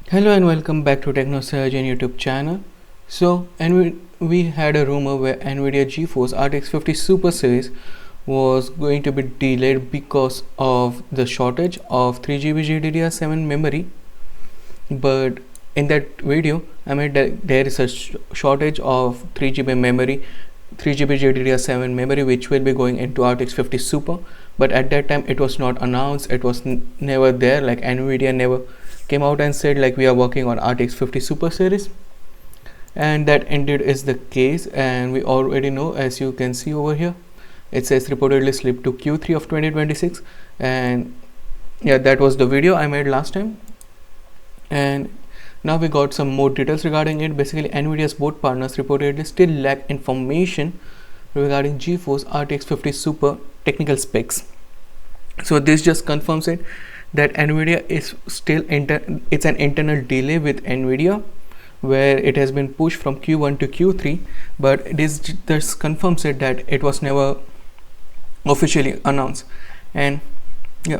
Hello and welcome back to TechnoSurgeon YouTube channel. So, we had a rumor where Nvidia GeForce RTX 50 Super series was going to be delayed because of the shortage of 3GB GDDR7 memory. But in that video, I made that there is a shortage of 3GB memory, 3GB GDDR7 memory, which will be going into RTX 50 Super. But at that time, it was not announced. It was never there. Like Nvidia never came out and said like we are working on RTX 50 Super series, and that indeed is the case. And we already know, as you can see over here, it says reportedly slipped to Q3 of 2026. And yeah, that was the video I made last time. And now we got some more details regarding it. Basically, Nvidia's board partners reportedly still lack information regarding GeForce RTX 50 Super technical specs. So this just confirms it that Nvidia is still it's an internal delay with Nvidia, where it has been pushed from Q1 to Q3, but this confirms it that it was never officially announced. And yeah,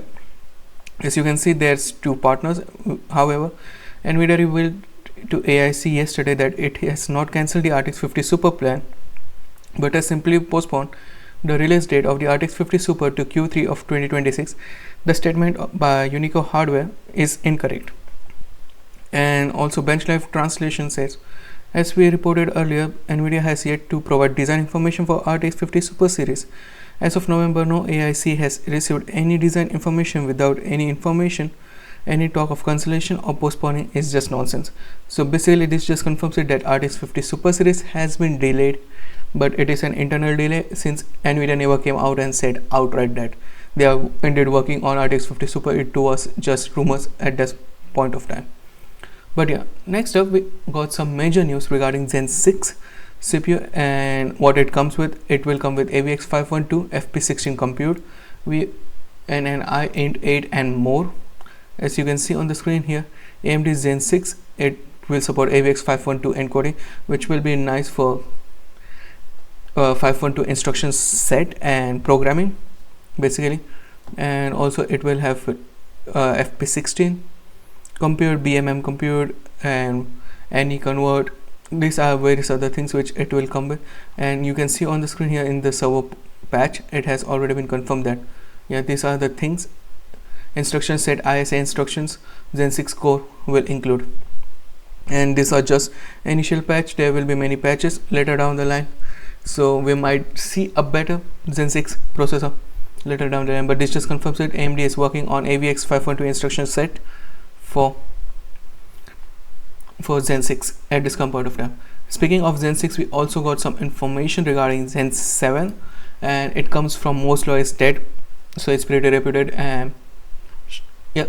as you can see, there's two partners. However, Nvidia revealed to AIC yesterday that it has not cancelled the RTX 50 Super plan, but has simply postponed the release date of the RTX 50 Super to Q3 of 2026. The statement by Unico Hardware is incorrect. And also BenchLife translation says, as we reported earlier, Nvidia has yet to provide design information for RTX 50 Super series. As of November, no AIC has received any design information. Without any information, any talk of cancellation or postponing is just nonsense. So basically this just confirms it that RTX 50 Super series has been delayed, but it is an internal delay since Nvidia never came out and said outright that they are indeed working on RTX 50 Super. It was just rumors at this point of time. But yeah, next up we got some major news regarding Zen 6 CPU and what it comes with. It will come with AVX 512 FP16 compute and an i8 and more. As you can see on the screen here, AMD Zen 6, it will support AVX 512 encoding, which will be nice for 512 instruction set and programming basically. And also it will have FP16 compute, BMM compute, and any convert. These are various other things which it will come with. And you can see on the screen here in the server patch, it has already been confirmed that yeah, these are the things. Instruction set ISA instructions Zen 6 core will include. And these are just initial patch. There will be many patches later down the line, so we might see a better Zen 6 processor later down the line. But this just confirms that AMD is working on AVX 512 instruction set for Zen 6 at this point of time. Speaking of Zen 6, we also got some information regarding Zen 7, and it comes from Moore's Law is dead, so it's pretty reputed. And yeah,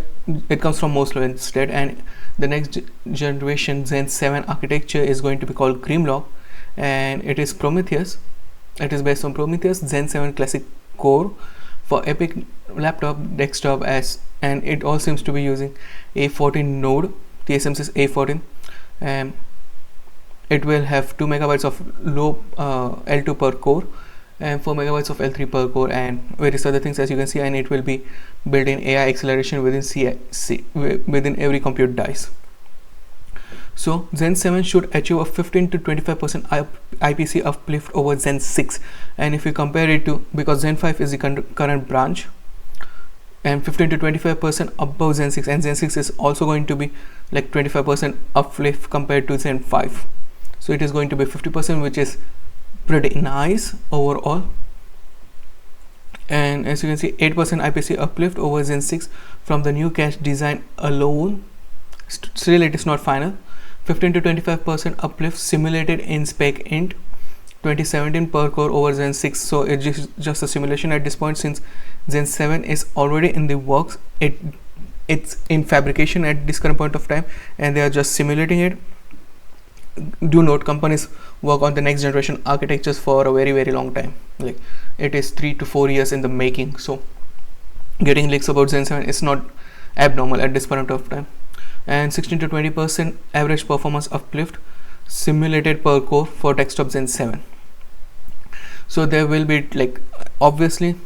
it comes from Moore's Law instead, and the next generation Zen 7 architecture is going to be called Grimlock, and it is Prometheus. It is based on Prometheus Zen 7 classic core for epic laptop, desktop, and it all seems to be using A14 node. TSMC's A14, and it will have 2 megabytes of low L2 per core and 4 megabytes of L3 per core and various other things, as you can see. And it will be built in AI acceleration within every compute dice. So Zen 7 should achieve a 15 to 25% IPC uplift over Zen 6. And if you compare it to, because Zen 5 is the current branch, and 15 to 25% above Zen 6, and Zen 6 is also going to be like 25% uplift compared to Zen 5. So it is going to be 50%, which is pretty nice overall. And as you can see, 8% IPC uplift over Zen 6 from the new cache design alone. Still it is not final. 15 to 25% uplift simulated in spec int 2017 per core over Zen 6. So it's just a simulation at this point, since Zen 7 is already in the works. It's in fabrication at this current point of time, and they are just simulating it. Do note, companies work on the next generation architectures for a very long time. Like it is 3 to 4 years in the making. So getting leaks about Zen 7 is not abnormal at this point of time. And 16 to 20% average performance uplift simulated per core for desktop Zen 7. So there will be, like, obviously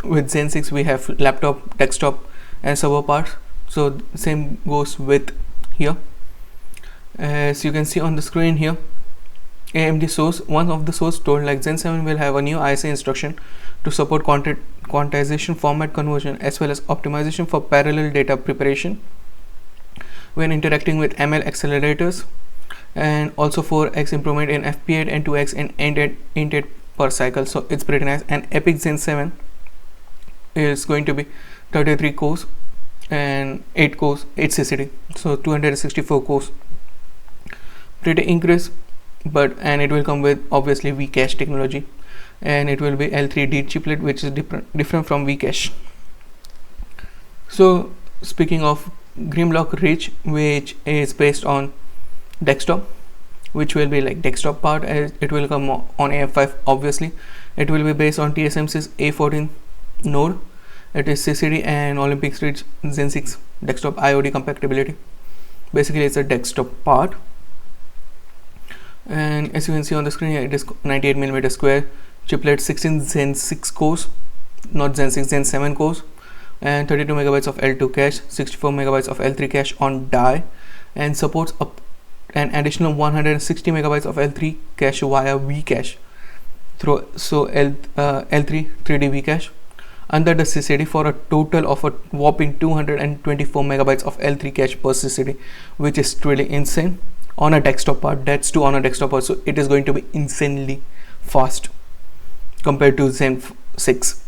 with Zen 6 we have laptop, desktop and server parts, so same goes with here. As you can see on the screen here, AMD source, one of the source told like Zen 7 will have a new ISA instruction to support quantization, format conversion, as well as optimization for parallel data preparation when interacting with ML accelerators, and also 4x improvement in FP8 and 2x in int8 per cycle. So it's pretty nice. And Epic Zen 7 is going to be 33 cores and 8 cores, 8 CCD, so 264 cores. Pretty increase, and it will come with obviously Vcache technology, and it will be L3D chiplet, which is different from Vcache. So speaking of Grimlock Ridge, which is based on desktop, which will be like desktop part, as it will come on AM5. Obviously it will be based on TSMC's A14 node. It is CCD and Olympic Ridge Zen 6 desktop IOD compatibility. Basically it's a desktop part, and as you can see on the screen here, it is 98mm square chiplet, 16 Zen 6 cores, not Zen 6, Zen 7 cores, and 32 megabytes of L2 cache, 64 megabytes of L3 cache on die, and supports up an additional 160 megabytes of L3 cache via Vcache through L3 3D Vcache under the CCD, for a total of a whopping 224 megabytes of L3 cache per CCD, which is really insane on a desktop part. That's too on a desktop part, so it is going to be insanely fast compared to Zen 6.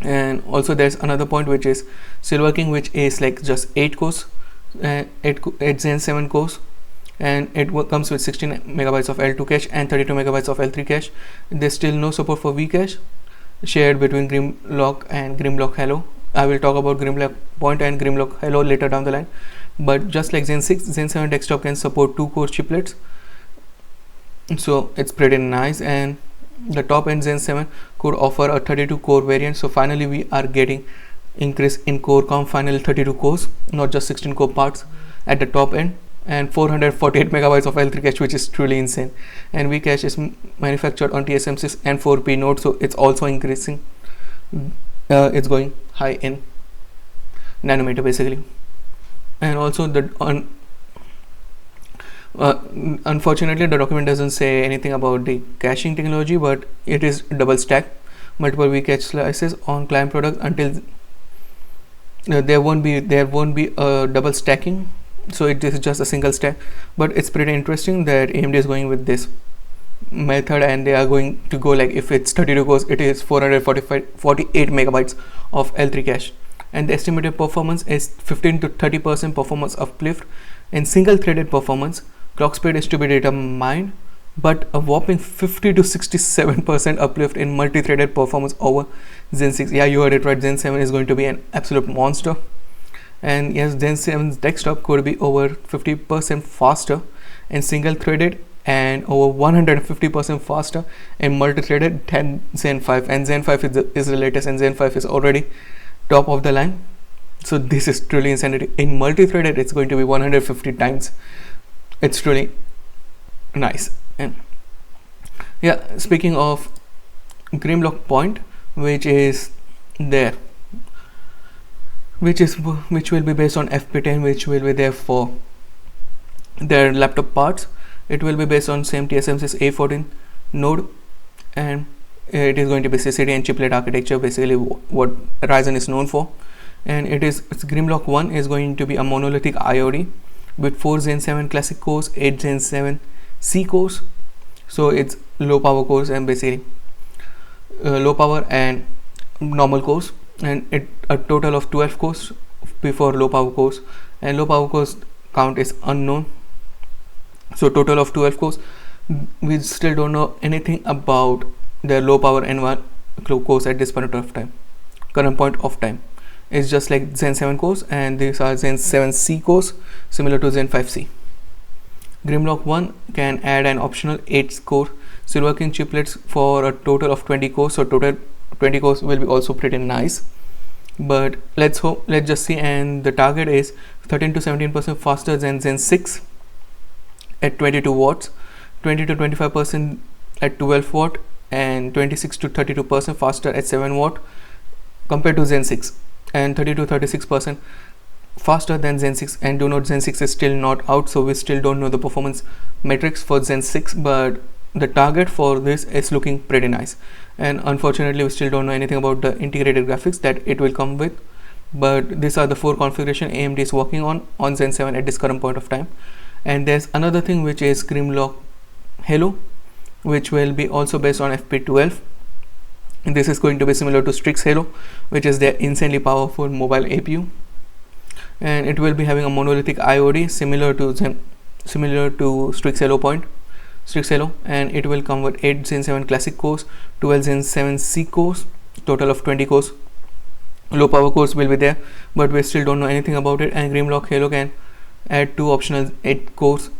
And also there's another point, which is Silver King, which is like just 8 cores, 8 Zen 7 cores, and it comes with 16 megabytes of L2 cache and 32 megabytes of L3 cache. There's still no support for Vcache shared between Grimlock and Grimlock Hello. I will talk about Grimlock Point and Grimlock Hello later down the line, but just like Zen 6, Zen 7 desktop can support 2 core chiplets, so it's pretty nice. And the top end Zen 7 could offer a 32 core variant, so finally we are getting increase in core count, finally 32 cores, not just 16 core parts at the top end, and 448 megabytes of L3 cache, which is truly insane. And Vcache is manufactured on TSMC's N4P node, so it's also increasing. It's going high in nanometer basically. And also the unfortunately the document doesn't say anything about the caching technology, but it is double stack, multiple Vcache slices on client product until there won't be a double stacking, so it is just a single stack. But it's pretty interesting that AMD is going with this method, and they are going to go like, if it's 32 cores, it is 448 megabytes of L3 cache, and the estimated performance is 15 to 30% performance uplift in single threaded performance. Clock speed is to be determined, but a whopping 50 to 67% uplift in multi-threaded performance over Zen 6. Yeah, you heard it right, Zen 7 is going to be an absolute monster. And yes, Zen 7's desktop could be over 50% faster in single threaded and over 150% faster in multi-threaded than Zen 5. And Zen 5 is the latest, and Zen 5 is already top of the line. So this is truly insanity. In multi-threaded, it's going to be 150 times. It's really nice. And yeah, speaking of Grimlock Point, which is there, which will be based on FP10, which will be there for their laptop parts. It will be based on same TSMC's A14 node, and it is going to be CCD and chiplet architecture, basically what Ryzen is known for. And its Grimlock 1 is going to be a monolithic IOD with 4 Zen 7 classic cores, 8 Zen 7 C cores, so it's low power cores, and basically low power and normal cores, and a total of 12 cores before low power cores, and low power cores count is unknown, so total of 12 cores. We still don't know anything about the low power N1 cores at this current point of time. It's just like Zen 7 cores, and these are Zen 7 C cores, similar to Zen 5C. Grimlock 1 can add an optional 8 core Silver King chiplets for a total of 20 cores, so total 20 cores will be also pretty nice. But let's just see, and the target is 13 to 17% faster than Zen 6 at 22 watts, 20 to 25% at 12 watt, and 26 to 32% faster at 7 watt compared to Zen 6, and 30 to 36% faster than Zen 6, and do note Zen 6 is still not out, so we still don't know the performance metrics for Zen 6, but the target for this is looking pretty nice. And unfortunately we still don't know anything about the integrated graphics that it will come with, but these are the 4 configuration AMD is working on Zen 7 at this current point of time. And there's another thing which is Grimlock Halo, which will be also based on FP12. And this is going to be similar to Strix Halo, which is their insanely powerful mobile APU, and it will be having a monolithic IOD similar to Strix Halo, and it will come with 8 Zen 7 classic cores, 12 Zen 7 C cores, total of 20 cores. Low power cores will be there, but we still don't know anything about it. And Grimlock Halo can add 2 optional 8 cores,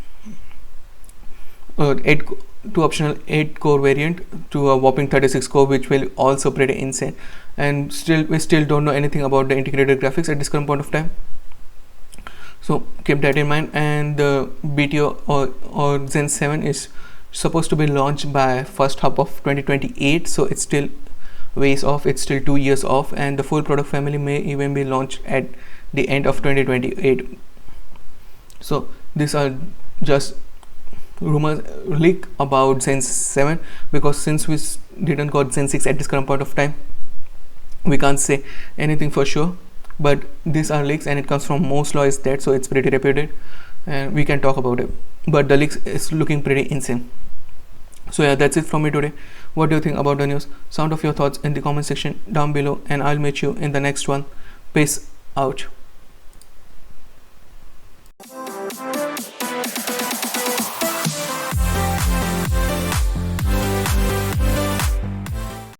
8 core variant to a whopping 36 core, which will also pretty insane. And we still don't know anything about the integrated graphics at this current point of time, so keep that in mind. And the BTO or Zen 7 is supposed to be launched by first half of 2028, so it's still ways off, it's still 2 years off, and the full product family may even be launched at the end of 2028. So these are just rumors leak about Zen 7, because since we didn't got Zen 6 at this current point of time, we can't say anything for sure, but these are leaks and it comes from Moore's Law is dead, so it's pretty reputed and we can talk about it, but the leaks is looking pretty insane. So yeah, that's it from me today. What do you think about the news? Sound of your thoughts in the comment section down below, and I'll meet you in the next one. Peace out.